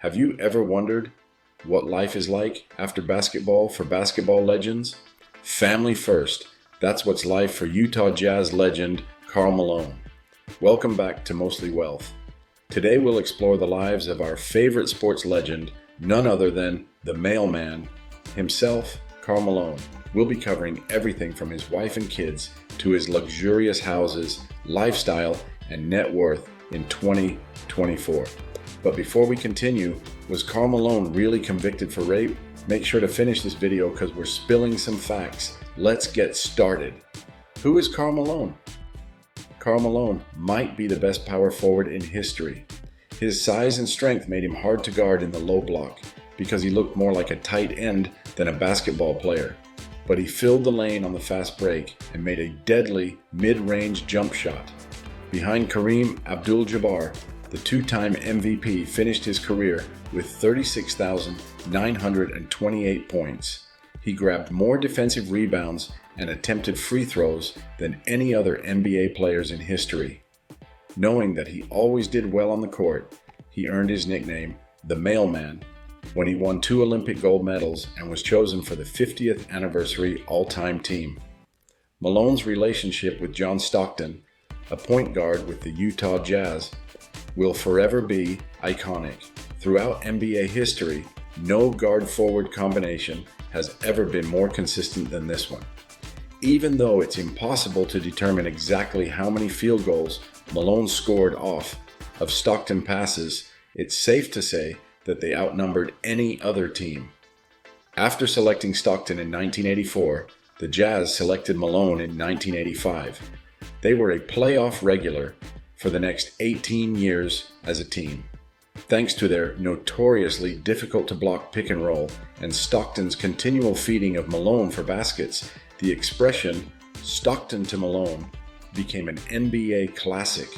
Have you ever wondered what life is like after basketball for basketball legends? Family first. That's what's life for Utah Jazz legend Karl Malone. Welcome back to Mostly Wealth. Today we'll explore the lives of our favorite sports legend, none other than the Mailman himself, Karl Malone. We'll be covering everything from his wife and kids to his luxurious houses, lifestyle, and net worth in 2024. But before we continue, was Karl Malone really convicted for rape? Make sure to finish this video because we're spilling some facts. Let's get started. Who is Karl Malone? Karl Malone might be the best power forward in history. His size and strength made him hard to guard in the low block because he looked more like a tight end than a basketball player. But he filled the lane on the fast break and made a deadly mid-range jump shot. Behind Kareem Abdul-Jabbar, the two-time MVP finished his career with 36,928 points. He grabbed more defensive rebounds and attempted free throws than any other NBA players in history. Knowing that he always did well on the court, he earned his nickname, the Mailman, when he won 2 Olympic gold medals and was chosen for the 50th anniversary all-time team. Malone's relationship with John Stockton, a point guard with the Utah Jazz, will forever be iconic. Throughout NBA history, no guard-forward combination has ever been more consistent than this one. Even though it's impossible to determine exactly how many field goals Malone scored off of Stockton passes, it's safe to say that they outnumbered any other team. After selecting Stockton in 1984, the Jazz selected Malone in 1985. They were a playoff regular for the next 18 years as a team. Thanks to their notoriously difficult-to-block pick and roll and Stockton's continual feeding of Malone for baskets, the expression "Stockton to Malone" became an NBA classic.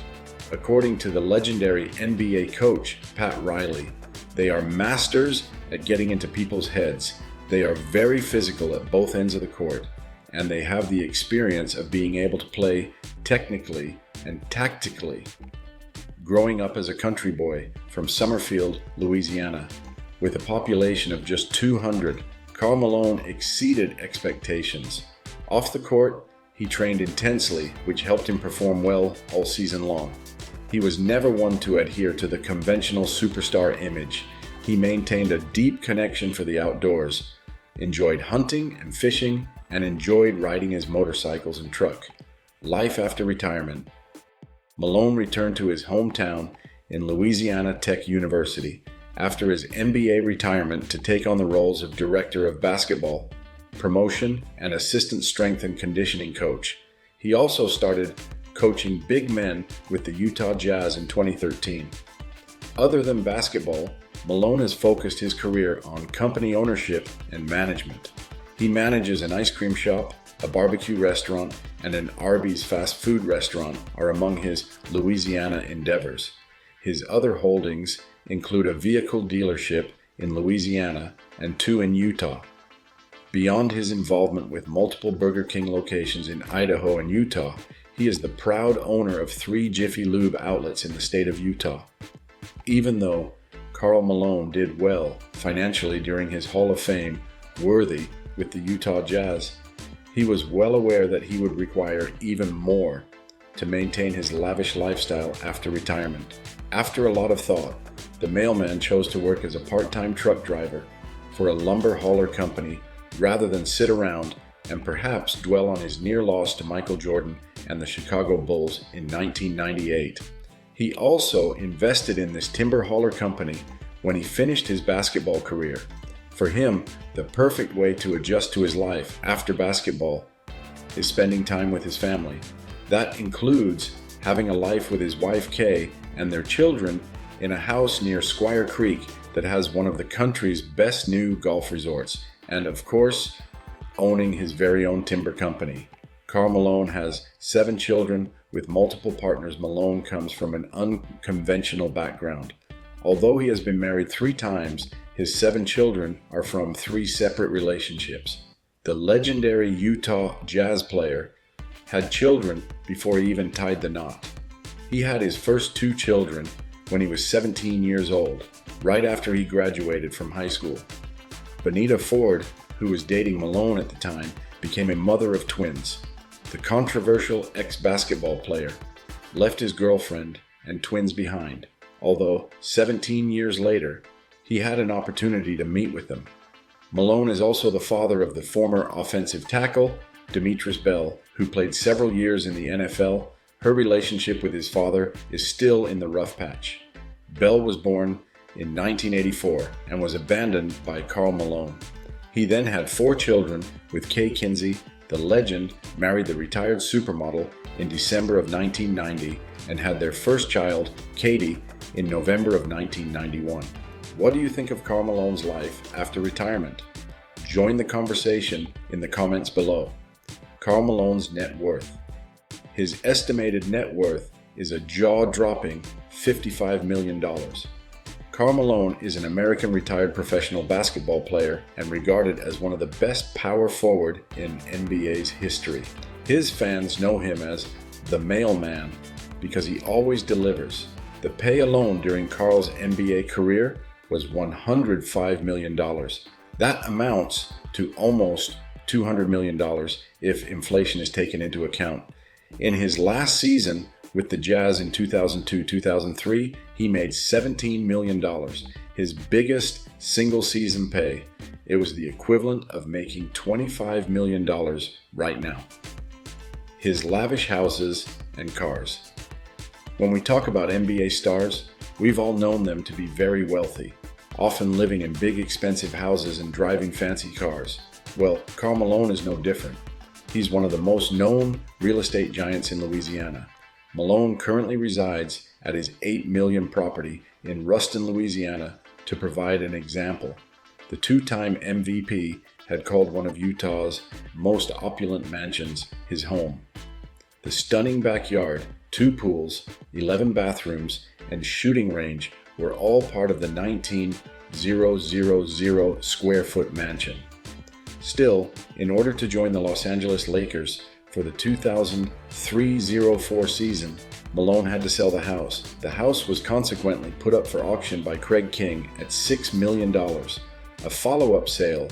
According to the legendary NBA coach, Pat Riley, they are masters at getting into people's heads. They are very physical at both ends of the court, and they have the experience of being able to play technically and tactically. Growing up as a country boy from Summerfield, Louisiana, with a population of just 200, Karl Malone exceeded expectations. Off the court, he trained intensely, which helped him perform well all season long. He was never one to adhere to the conventional superstar image. He maintained a deep connection for the outdoors, enjoyed hunting and fishing, and enjoyed riding his motorcycles and truck. Life after retirement. Malone returned to his hometown in Louisiana Tech University after his NBA retirement to take on the roles of director of basketball, promotion, and assistant strength and conditioning coach. He also started coaching big men with the Utah Jazz in 2013. Other than basketball, Malone has focused his career on company ownership and management. He manages an ice cream shop, a barbecue restaurant, and an Arby's fast food restaurant are among his Louisiana endeavors. His other holdings include a vehicle dealership in Louisiana and 2 in Utah. Beyond his involvement with multiple Burger King locations in Idaho and Utah, he is the proud owner of 3 Jiffy Lube outlets in the state of Utah. Even though Karl Malone did well financially during his Hall of Fame worthy with the Utah Jazz, he was well aware that he would require even more to maintain his lavish lifestyle after retirement. After a lot of thought, the Mailman chose to work as a part-time truck driver for a lumber hauler company rather than sit around and perhaps dwell on his near loss to Michael Jordan and the Chicago Bulls in 1998. He also invested in this timber hauler company when he finished his basketball career. For him, the perfect way to adjust to his life after basketball is spending time with his family. That includes having a life with his wife Kay and their children in a house near Squire Creek that has one of the country's best new golf resorts, and of course, owning his very own timber company. Karl Malone has 7 children with multiple partners. Malone comes from an unconventional background. Although he has been married 3 times, his 7 children are from 3 separate relationships. The legendary Utah Jazz player had children before he even tied the knot. He had his first 2 children when he was 17 years old. right after he graduated from high school. Bonita Ford, who was dating Malone at the time, became a mother of twins. The controversial ex-basketball player left his girlfriend and twins behind, although 17 years later, he had an opportunity to meet with them. Malone is also the father of the former offensive tackle, Demetrius Bell, who played several years in the NFL. Her relationship with his father is still in the rough patch. Bell was born in 1984 and was abandoned by Karl Malone. He then had 4 children with Kay Kinsey. The legend married the retired supermodel in December of 1990 and had their first child, Katie, in November of 1991. What do you think of Karl Malone's life after retirement? Join the conversation in the comments below. Karl Malone's net worth. His estimated net worth is a jaw-dropping $55 million. Karl Malone is an American retired professional basketball player and regarded as one of the best power forward in NBA's history. His fans know him as the Mailman because he always delivers. The pay alone during Karl's NBA career was $105 million. That amounts to almost $200 million if inflation is taken into account. In his last season with the Jazz in 2002-2003, he made $17 million, his biggest single season pay. It was the equivalent of making $25 million right now. His lavish houses and cars. When we talk about NBA stars, we've all known them to be very wealthy, often living in big expensive houses and driving fancy cars. Well, Karl Malone is no different. He's one of the most known real estate giants in Louisiana. Malone currently resides at his $8 million property in Ruston, Louisiana. To provide an example, the 2-time MVP had called one of Utah's most opulent mansions his home. The stunning backyard, 2 pools, 11 bathrooms, and shooting range were all part of the 19,000 square foot mansion. Still, in order to join the Los Angeles Lakers for the 2003-04 season, Malone had to sell the house. The house was consequently put up for auction by Craig King at $6 million. A follow-up sale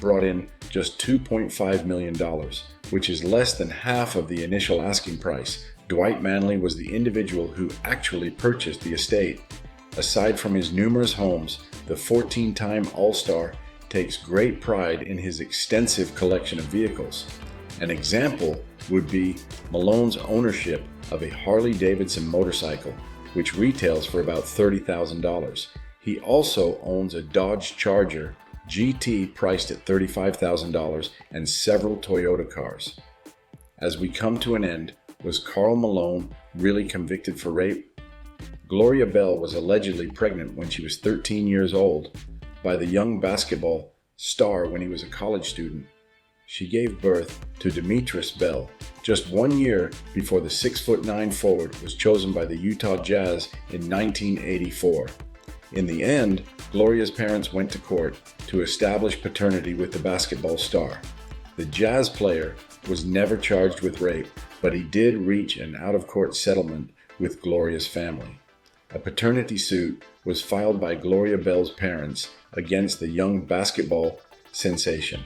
brought in just $2.5 million, which is less than half of the initial asking price. Dwight Manley was the individual who actually purchased the estate. Aside from his numerous homes, the 14-time All-Star takes great pride in his extensive collection of vehicles. An example would be Malone's ownership of a Harley-Davidson motorcycle, which retails for about $30,000. He also owns a Dodge Charger GT priced at $35,000 and several Toyota cars. As we come to an end, was Karl Malone really convicted for rape? Gloria Bell was allegedly pregnant when she was 13 years old by the young basketball star when he was a college student. She gave birth to Demetrius Bell just 1 year before the 6'9" forward was chosen by the Utah Jazz in 1984. In the end, Gloria's parents went to court to establish paternity with the basketball star. The Jazz player was never charged with rape, but he did reach an out-of-court settlement with Gloria's family. A paternity suit was filed by Gloria Bell's parents against the young basketball sensation.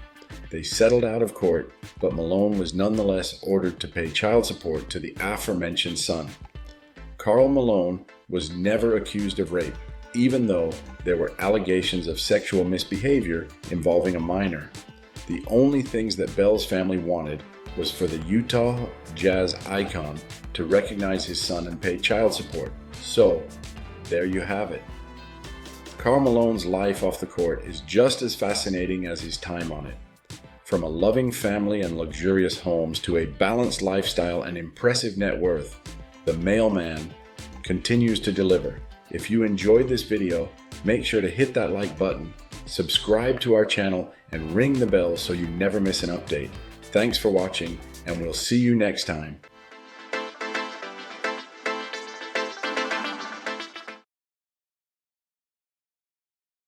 They settled out of court, but Malone was nonetheless ordered to pay child support to the aforementioned son. Karl Malone was never accused of rape, even though there were allegations of sexual misbehavior involving a minor. The only things that Bell's family wanted was for the Utah Jazz icon to recognize his son and pay child support. So, there you have it. Karl Malone's life off the court is just as fascinating as his time on it. From a loving family and luxurious homes to a balanced lifestyle and impressive net worth, the Mailman continues to deliver. If you enjoyed this video, make sure to hit that like button, subscribe to our channel, and ring the bell so you never miss an update. Thanks for watching, and we'll see you next time.